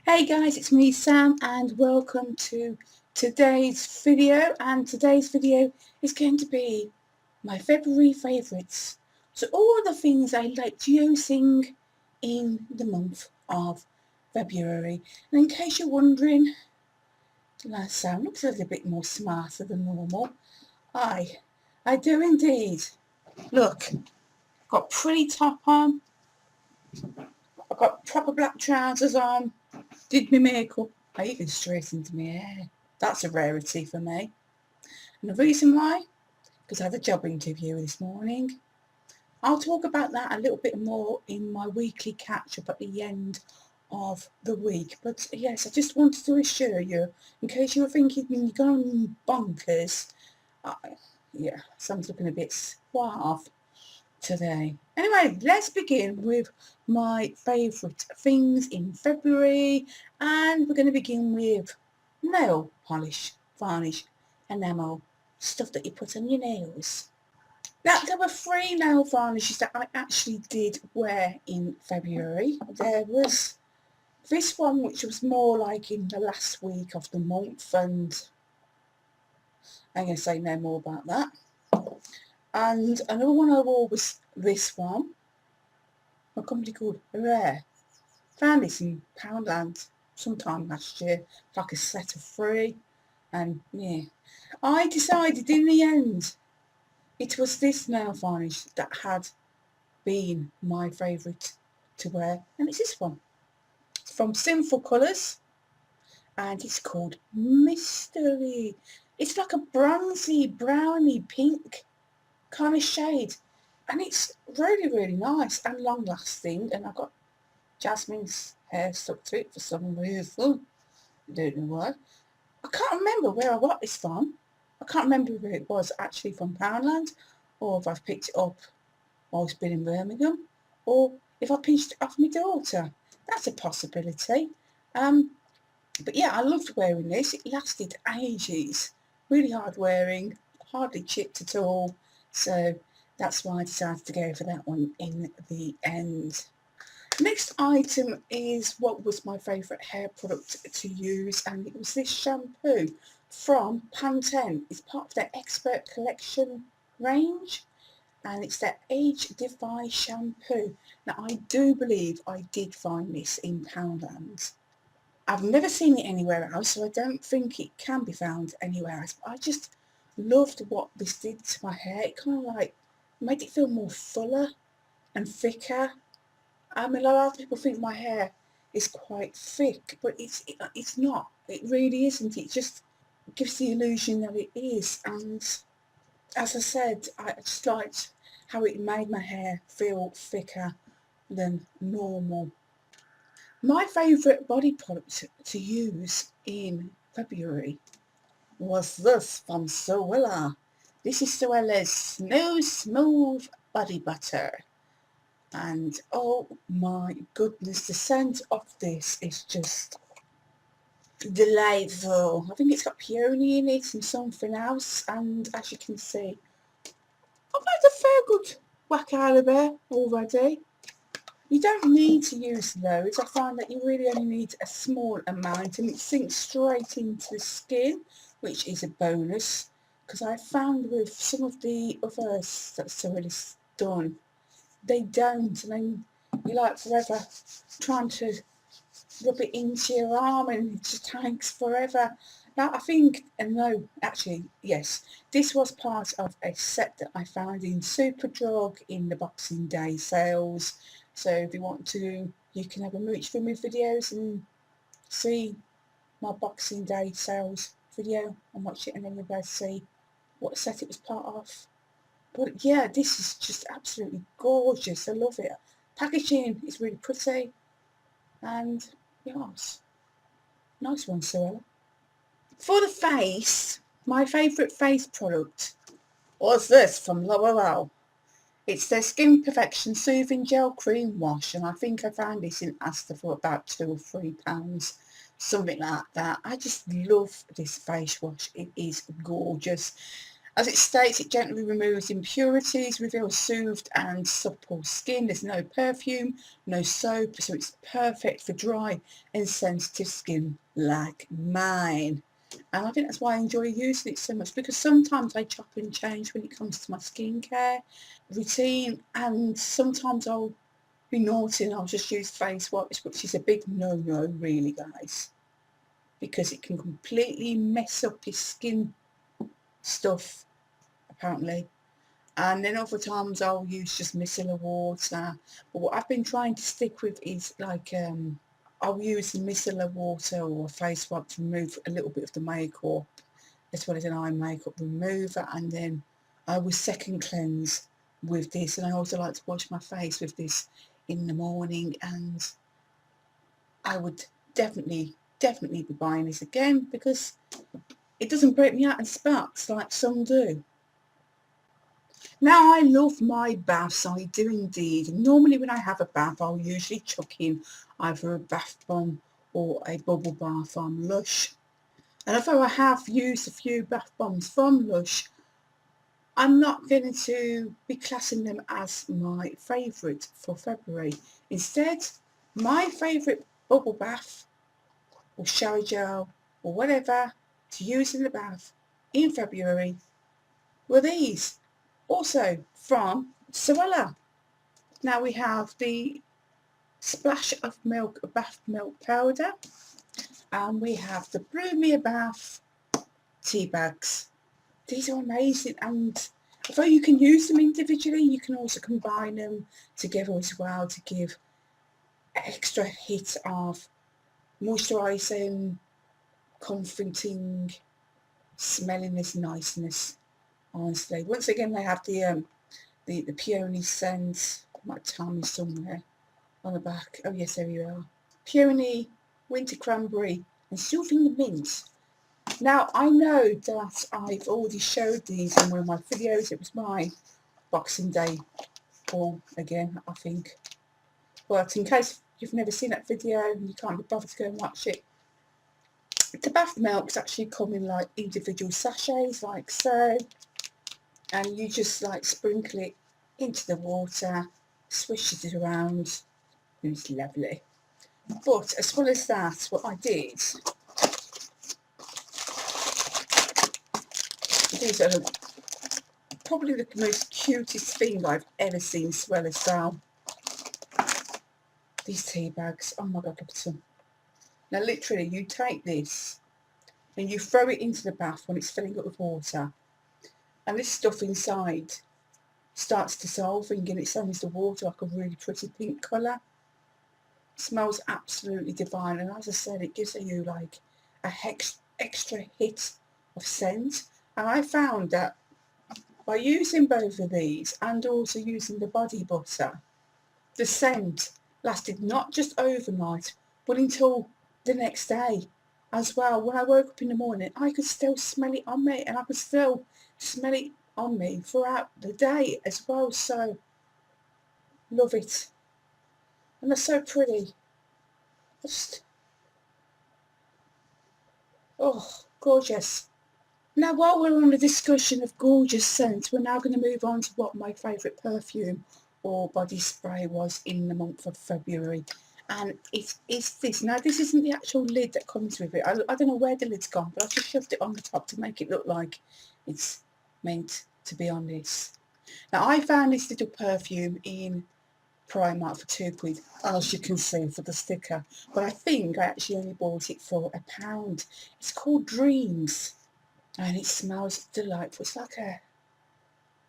Hey guys, it's me Sam and welcome to today's video, and today's video is going to be my February favourites. So all the things I liked using in the month of February. And in case you're wondering, Sam looks a little bit more smarter than normal. I do indeed. Look, got pretty top on, I've got proper black trousers on, did my makeup, I even straightened my hair. That's a rarity for me. And the reason why? Because I had a job interview this morning. I'll talk about that a little bit more in my weekly catch-up at the end of the week. But yes, I just wanted to assure you, in case you were thinking you're going bonkers, yeah, someone's looking a bit suave today. Anyway, let's begin with my favourite things in February, and we're going to begin with nail polish, varnish, enamel, stuff that you put on your nails. Now, there were 3 nail varnishes that I actually did wear in February. There was this one, which was more like in the last week of the month, and I'm going to say no more about that. And another one I wore was this one, a company called Rare. Found this in Poundland sometime last year, like a set of 3, and yeah. I decided in the end it was this nail varnish that had been my favourite to wear, and it's this one. It's from Sinful Colours, and it's called Mystery. It's like a bronzy, browny pink kind of shade, and it's really, really nice and long lasting, and I've got Jasmine's hair stuck to it for some reason. I don't know why. I can't remember where I got this from. I can't remember where it was actually from Poundland, or if I've picked it up while it's been in Birmingham, or if I pinched it off my daughter. That's a possibility. But yeah, I loved wearing this. It lasted ages. Really hard wearing, hardly chipped at all. So that's why I decided to go for that one in the end. Next item is what was my favourite hair product to use, and it was this shampoo from Pantene. It's part of their Expert Collection range, and it's their Age Defy shampoo. Now, I do believe I did find this in Poundland. I've never seen it anywhere else, so I don't think it can be found anywhere else. But I just loved what this did to my hair. It kind of like made it feel more fuller and thicker. I mean, a lot of people think my hair is quite thick, but it's not. It really isn't. It just gives the illusion that it is. And as I said, I just liked how it made my hair feel thicker than normal. My favourite body product to use in February was this from Zoella. This is Zoella's Snow Smooth Body Butter. And oh my goodness, the scent of this is just delightful. I think it's got peony in it and something else, and as you can see, I've had a fair good whack out of it already. You don't need to use loads. I find that you really only need a small amount, and it sinks straight into the skin, which is a bonus, because I found with some of the others that's already done, they don't, and then you're like forever trying to rub it into your arm, and it just takes forever. Now I think, and no, actually, yes, this was part of a set that I found in Superdrug in the Boxing Day sales. So if you want to, you can have a mooch through my videos and see my Boxing Day sales video and watch it, and then you'll be able to see what set it was part of. But yeah, this is just absolutely gorgeous. I love it. Packaging is really pretty, and yes, nice one, Sorella. For the face, my favourite face product was this from L'Oreal. It's their Skin Perfection Soothing Gel Cream Wash, and I think I found this in Asda for about £2 or £3, something like that. I just love this face wash. It is gorgeous. As it states, it gently removes impurities, reveals soothed and supple skin. There's no perfume, no soap, so it's perfect for dry and sensitive skin like mine. And I think that's why I enjoy using it so much, because sometimes I chop and change when it comes to my skincare routine, and sometimes I'll be naughty and I'll just use face wipes, which is a big no-no really, guys, because it can completely mess up your skin stuff apparently. And then other times I'll use just micellar water. But what I've been trying to stick with is like I'll use the micellar water or face wipe to remove a little bit of the makeup, as well as an eye makeup remover, and then I will second cleanse with this. And I also like to wash my face with this in the morning, and I would definitely be buying this again because it doesn't break me out in sparks like some do. Now, I love my baths, I do indeed. Normally when I have a bath, I'll usually chuck in either a bath bomb or a bubble bath from Lush. And although I have used a few bath bombs from Lush, I'm not going to be classing them as my favourite for February. Instead, my favourite bubble bath or shower gel or whatever to use in the bath in February were these. Also from Sorella. Now we have the splash of milk, bath milk powder, and we have the Brew Me a Bath tea bags. These are amazing, and although you can use them individually, you can also combine them together as well to give extra hit of moisturising, comforting, smelliness, niceness. Honestly, once again, they have the peony scent. Might tell me somewhere on the back. Oh yes, there you are. Peony, winter cranberry, and soothing mint. Now I know that I've already showed these in one of my videos. It was my Boxing Day haul again, I think. But in case you've never seen that video and you can't be bothered to go and watch it, the bath milks actually come in like individual sachets, like so, and you just like sprinkle it into the water, swish it around, and it's lovely. But as well as that, what I did, these are probably the most cutest thing I've ever seen swell as well. These tea bags, oh my god, look at them. Now literally you take this and you throw it into the bath when it's filling up with water, and this stuff inside starts dissolving and it sends the water like a really pretty pink colour. It smells absolutely divine, and as I said, it gives you like a extra hit of scent. And I found that by using both of these and also using the body butter, the scent lasted not just overnight but until the next day as well. When I woke up in the morning, I could still smell it on me, and I could still smell it on me throughout the day as well. So love it, and they're so pretty. Just gorgeous. Now, while we're on the discussion of gorgeous scents, we're now going to move on to what my favourite perfume or body spray was in the month of February. And it is this. Now, this isn't the actual lid that comes with it. I don't know where the lid's gone, but I've just shoved it on the top to make it look like it's meant to be on this. Now, I found this little perfume in Primark for £2, as you can see, for the sticker. But I think I actually only bought it for £1. It's called Dreams. And it smells delightful. It's like a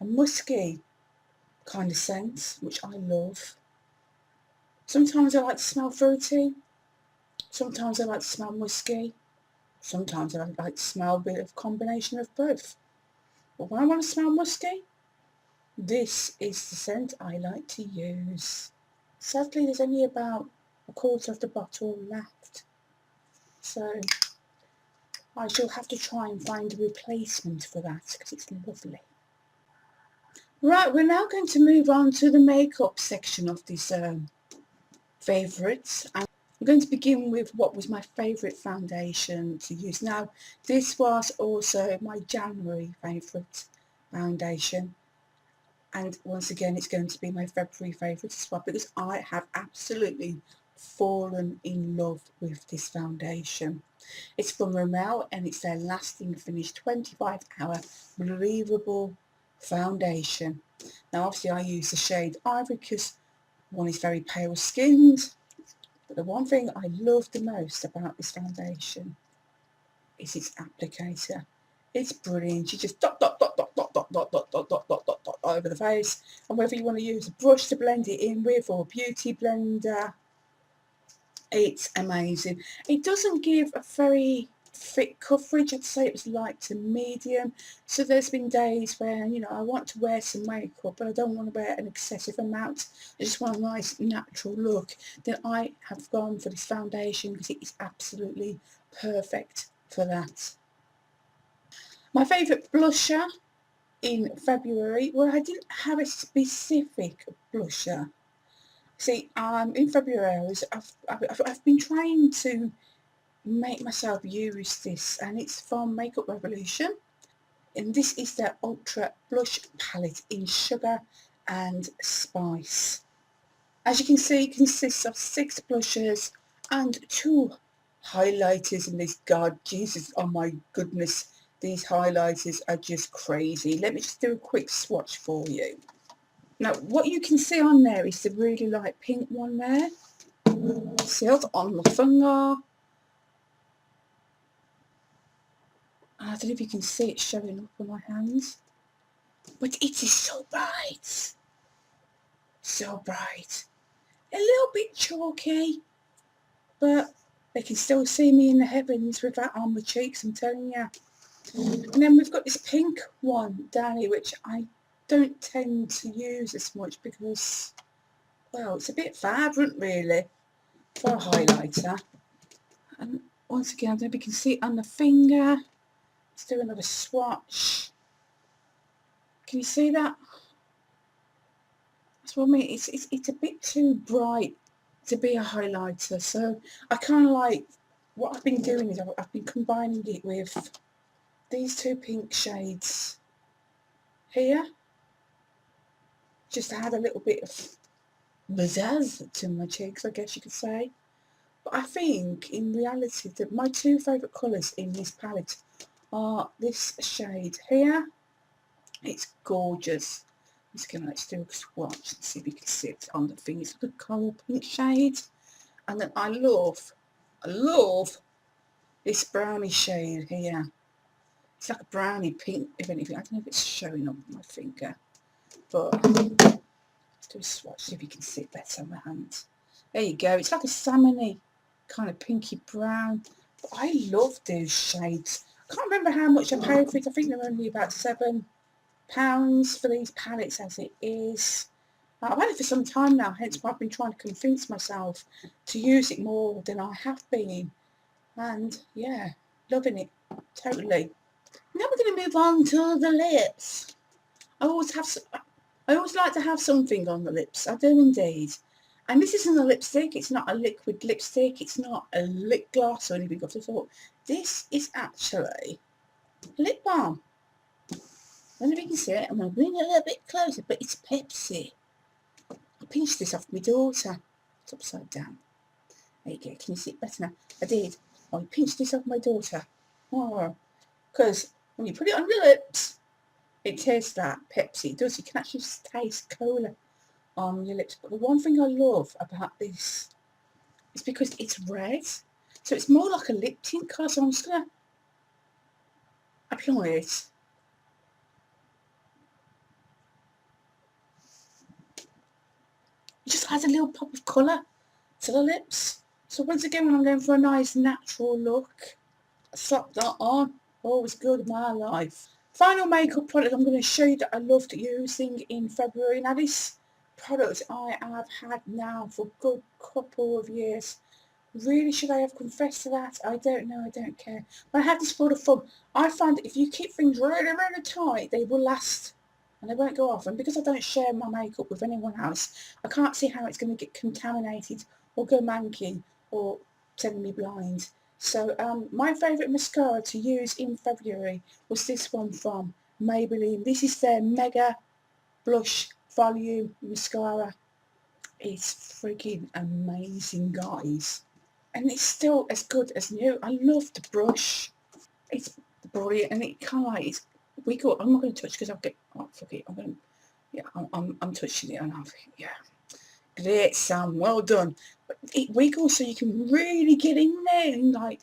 musky kind of scent, which I love. Sometimes I like to smell fruity. Sometimes I like to smell musky. Sometimes I like to smell a bit of combination of both. But when I want to smell musky, this is the scent I like to use. Sadly, there's only about a quarter of the bottle left. So I shall have to try and find a replacement for that because it's lovely. Right, we're now going to move on to the makeup section of this favourites. And I'm going to begin with what was my favourite foundation to use. Now, this was also my January favourite. foundation. And once again, it's going to be my February favourite as well, because I have absolutely fallen in love with this foundation. It's from Rimmel and it's their lasting finish 25-hour breathable foundation. Now obviously I use the shade Ivory because one is very pale skinned, but the one thing I love the most about this foundation is its applicator. It's brilliant. You just dot dot dot dot dot dot dot dot dot dot dot dot dot over the face, and whether you want to use a brush to blend it in with or a beauty blender, it's amazing. It doesn't give a very thick coverage. I'd say it was light to medium, so there's been days where, you know, I want to wear some makeup but I don't want to wear an excessive amount. I just want a nice natural look. Then I have gone for this foundation because it is absolutely perfect for that. My favourite blusher in February, well, I didn't have a specific blusher. See, in February I've been trying to make myself use this, and it's from Makeup Revolution, and this is their Ultra Blush Palette in Sugar and Spice. As you can see, it consists of 6 blushes and 2 highlighters, and this, God, Jesus, oh my goodness, these highlighters are just crazy. Let me just do a quick swatch for you. Now, what you can see on there is the really light pink one there. See it on my finger. I don't know if you can see it showing up on my hands, but it is so bright. So bright. A little bit chalky, but they can still see me in the heavens with that on my cheeks, I'm telling you. And then we've got this pink one down here, which I don't tend to use as much because, well, it's a bit vibrant really for a highlighter. And once again, I don't know if you can see it on the finger. Let's do another swatch. Can you see that? That's what I mean. It's a bit too bright to be a highlighter. So I kind of like, what I've been doing is I've been combining it with these 2 pink shades here, just to add a little bit of pizzazz to my cheeks, I guess you could say. But I think in reality that my 2 favourite colours in this palette are this shade here. It's gorgeous. I'm just going to, let's do a swatch and see if you can see it on the thing. It's like a coral pink shade. And then I love this brownie shade here. It's like a brownie pink, if anything. I don't know if it's showing up on my finger, but let's do a swatch, see if you can see it better on my hand. There you go. It's like a salmony kind of pinky brown. But I love those shades. I can't remember how much I paid for it. I think they're only about £7 for these palettes as it is. I've had it for some time now, hence why I've been trying to convince myself to use it more than I have been. And yeah, loving it, totally. Now we're going to move on to the lips. I always like to have something on the lips. I do indeed. And this isn't a lipstick. It's not a liquid lipstick. It's not a lip gloss or anything of the sort. This is actually lip balm. I don't know if you can see it. I'm going to bring it a little bit closer, but it's Pepsi. I pinched this off my daughter. It's upside down. There you go. Can you see it better now? I did. I pinched this off my daughter. Oh, because when you put it on your lips, it tastes like Pepsi. It does. You can actually just taste cola on your lips. But the one thing I love about this is because it's red. So it's more like a lip tint colour. So I'm just going to apply it. It just adds a little pop of colour to the lips. So once again, when I'm going for a nice natural look, I slap that on. Always good in my life. Final makeup product I'm going to show you that I loved using in February. Now this product I have had now for a good couple of years. Really, should I have confessed to that? I don't know, I don't care. But I had this for the fun. I find that if you keep things really, really tight, they will last and they won't go off. And because I don't share my makeup with anyone else, I can't see how it's going to get contaminated or go manky or send me blind. So my favourite mascara to use in February was this one from Maybelline. This is their Mega Blush Volume Mascara. It's freaking amazing, guys. And it's still as good as new. I love the brush. It's brilliant, and it kind of like it's wiggle. I'm not going to touch because I'll get. Oh, fuck it. I'm going to. Yeah, I'm touching it, and yeah. Great, Sam. Well done. But it wiggles so you can really get in there and like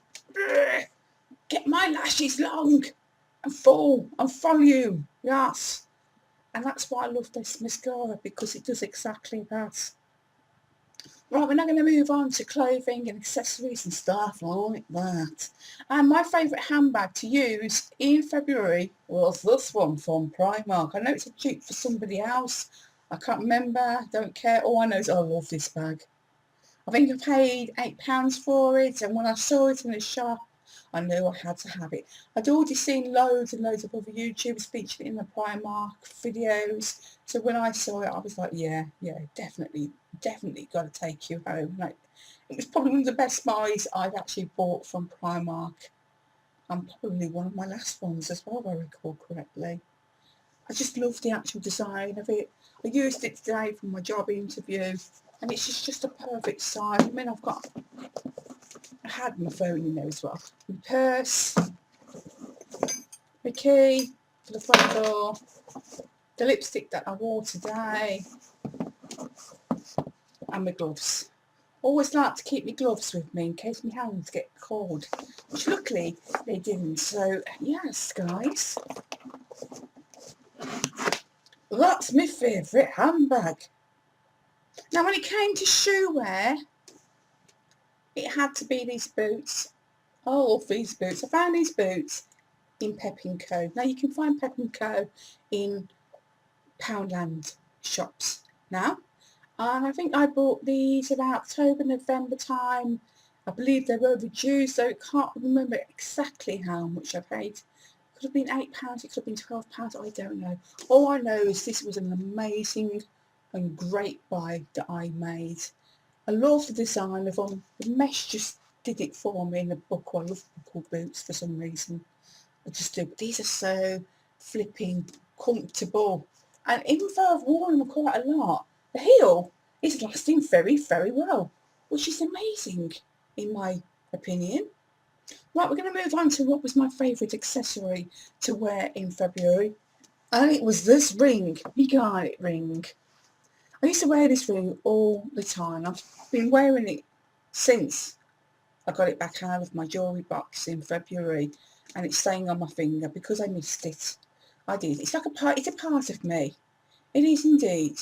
get my lashes long and full and volume. Yes. And that's why I love this mascara, because it does exactly that. Right, we're now going to move on to clothing and accessories and stuff like that. And my favourite handbag to use in February was this one from Primark. I know it's a dupe for somebody else. I can't remember, don't care. All I know is I love this bag. I think I paid £8 for it, and when I saw it in the shop, I knew I had to have it. I'd already seen loads and loads of other YouTubers featured in the Primark videos, so when I saw it, I was like, yeah, definitely got to take you home. Like, it was probably one of the best buys I've actually bought from Primark, and probably one of my last ones as well, if I recall correctly. I just love the actual design of it. I used it today for my job interview, and it's just a perfect size. I mean, I had my phone in there as well. My purse, my key for the front door, the lipstick that I wore today, and my gloves. Always like to keep my gloves with me in case my hands get cold, which luckily they didn't. So yes, guys, that's my favourite handbag. Now, when it came to shoe wear, it had to be these boots. I love these boots. I found these boots in Pep&Co. Now, you can find Pep&Co in Poundland shops now. And I think I bought these about October, November time. I believe they were reduced, so I can't remember exactly how much I paid. It could have been £8, it could have been £12, I don't know. All I know is this was an amazing and great buy that I made. I love the design of them. The mesh just did it for me in the buckle. I love buckle boots for some reason. I just do. But these are so flipping comfortable. And even though I've worn them quite a lot, the heel is lasting very, very well, which is amazing in my opinion. Right, we're going to move on to what was my favourite accessory to wear in February. And it was this ring, my garnet ring. I used to wear this ring all the time. I've been wearing it since I got it back out of my jewellery box in February, and it's staying on my finger because I missed it. I did. It's like it's a part of me. It is indeed.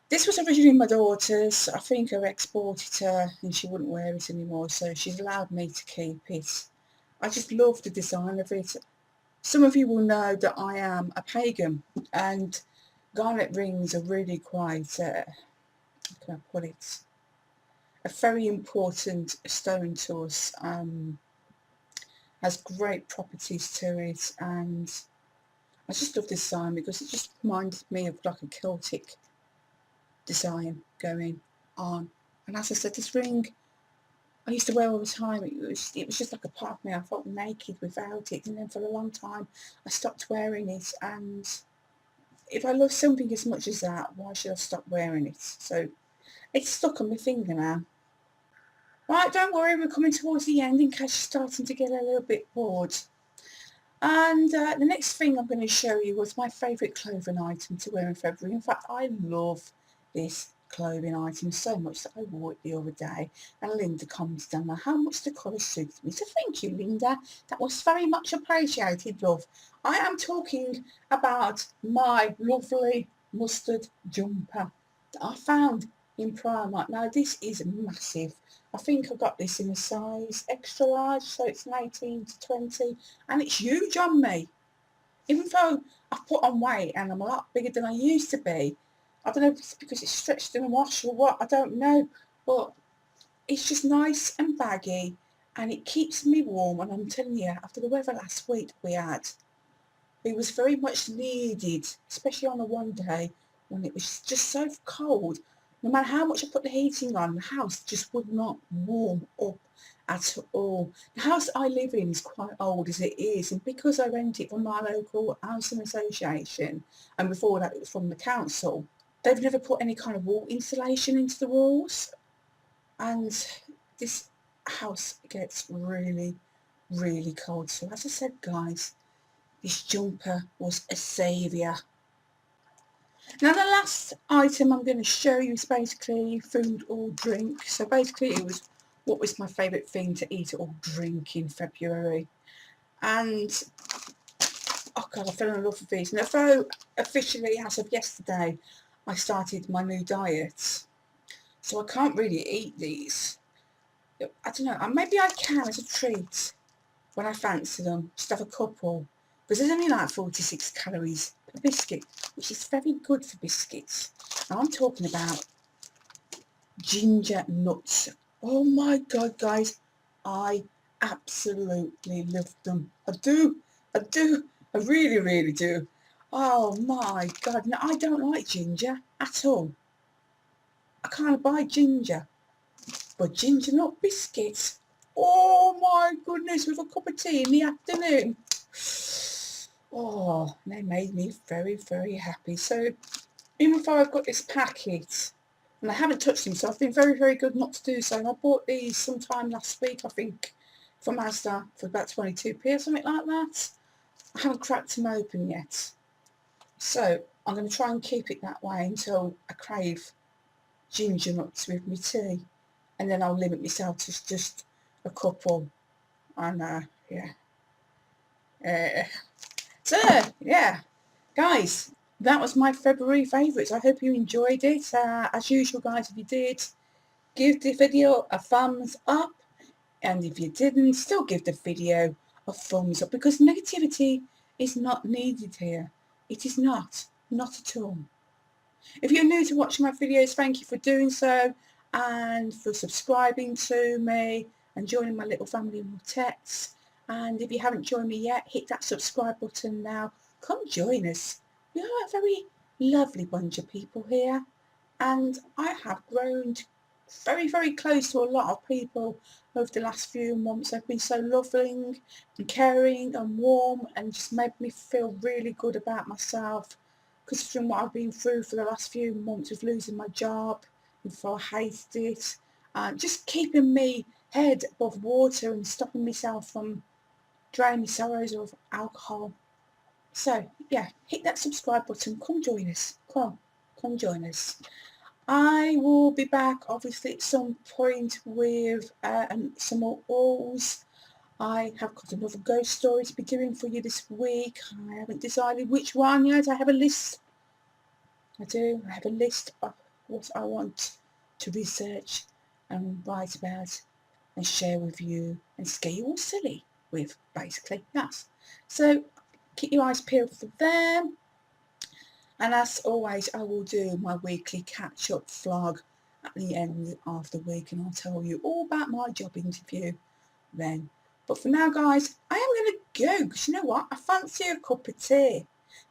This was originally my daughter's. I think I exported her and she wouldn't wear it anymore, so she's allowed me to keep it. I just love the design of it. Some of you will know that I am a pagan, and garnet rings are really quite, how can I put it, a very important stone to us. Has great properties to it, and I just love this design because it just reminds me of like a Celtic design going on. And as I said, this ring I used to wear all the time. It was just like a part of me. I felt naked without it, and then for a long time I stopped wearing it. And if I love something as much as that, why should I stop wearing it? So it's stuck on my finger now. Right, don't worry, we're coming towards the end in case you're starting to get a little bit bored. And the next thing I'm going to show you was my favourite clothing item to wear in February. In fact, I love this clothing item so much that I wore it the other day, and Linda commented on how much the colour suits me. So thank you, Linda. That was very much appreciated, love. I am talking about my lovely mustard jumper that I found in Primark. Now, this is massive. I think I got this in a size extra large, so it's an 18 to 20, and it's huge on me. Even though I've put on weight and I'm a lot bigger than I used to be, I don't know if it's because it's stretched in a wash or what, I don't know, but it's just nice and baggy, and it keeps me warm. And I'm telling you, after the weather last week we had, it was very much needed, especially on the one day when it was just so cold. No matter how much I put the heating on, the house just would not warm up. at all. The house I live in is quite old as it is, and because I rent it from my local housing association, and before that it was from the council, they've never put any kind of wall insulation into the walls, and this house gets really, really cold. So as I said, guys, this jumper was a saviour. Now the last item I'm going to show you is basically food or drink. So basically it was what was my favourite thing to eat or drink in February. And oh God, I fell in love with these. And although officially as of yesterday I started my new diet, so I can't really eat these. I don't know, maybe I can as a treat when I fancy them, just have a couple. Because there's only like 46 calories per biscuit, which is very good for biscuits. Now I'm talking about ginger nuts. Oh my God, guys, I absolutely love them. I do, I really, really do. Oh my God, no, I don't like ginger at all. I can't buy ginger, but ginger nut biscuits, oh my goodness, with a cup of tea in the afternoon. Oh, they made me very, very happy. So even though I've got this packet and I haven't touched them, so I've been very, very good not to do so. And I bought these sometime last week, I think, from Asda for about 22p or something like that. I haven't cracked them open yet. So I'm going to try and keep it that way until I crave ginger nuts with my tea. And then I'll limit myself to just a couple. And yeah. So, yeah, guys, that was my February favourites. I hope you enjoyed it. As usual, guys, if you did, give the video a thumbs up. And if you didn't, still give the video a thumbs up, because negativity is not needed here. It is not at all. If you're new to watching my videos, thank you for doing so and for subscribing to me and joining my little family of Mortettes. And if you haven't joined me yet, hit that subscribe button now. Come join us. We are a very lovely bunch of people here, and I have grown very, very close to a lot of people over the last few months. They've been so loving and caring and warm and just made me feel really good about myself, because from what I've been through for the last few months of losing my job before I hated it, just keeping me head above water and stopping myself from draining my sorrows of alcohol. So yeah, hit that subscribe button. Come join us. Come join us. I will be back obviously at some point with some more hauls. I have got another ghost story to be doing for you this week. I haven't decided which one yet. I have a list. I do. I have a list of what I want to research and write about and share with you and scare you all silly with, basically. Yes. So keep your eyes peeled for them. And as always, I will do my weekly catch-up vlog at the end of the week, and I'll tell you all about my job interview then. But for now, guys, I am going to go, because you know what? I fancy a cup of tea.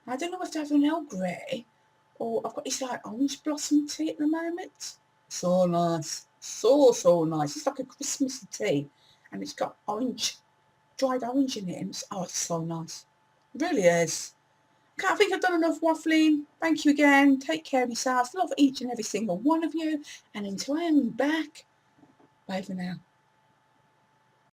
I don't know if to have an Earl Grey, or I've got this like orange blossom tea at the moment. So nice. So nice. It's like a Christmas tea, and it's got dried orange in it, and it's so nice. It really is. I think I've done enough waffling. Thank you again. Take care of yourselves. Love each and every single one of you. And until I am back, bye for now.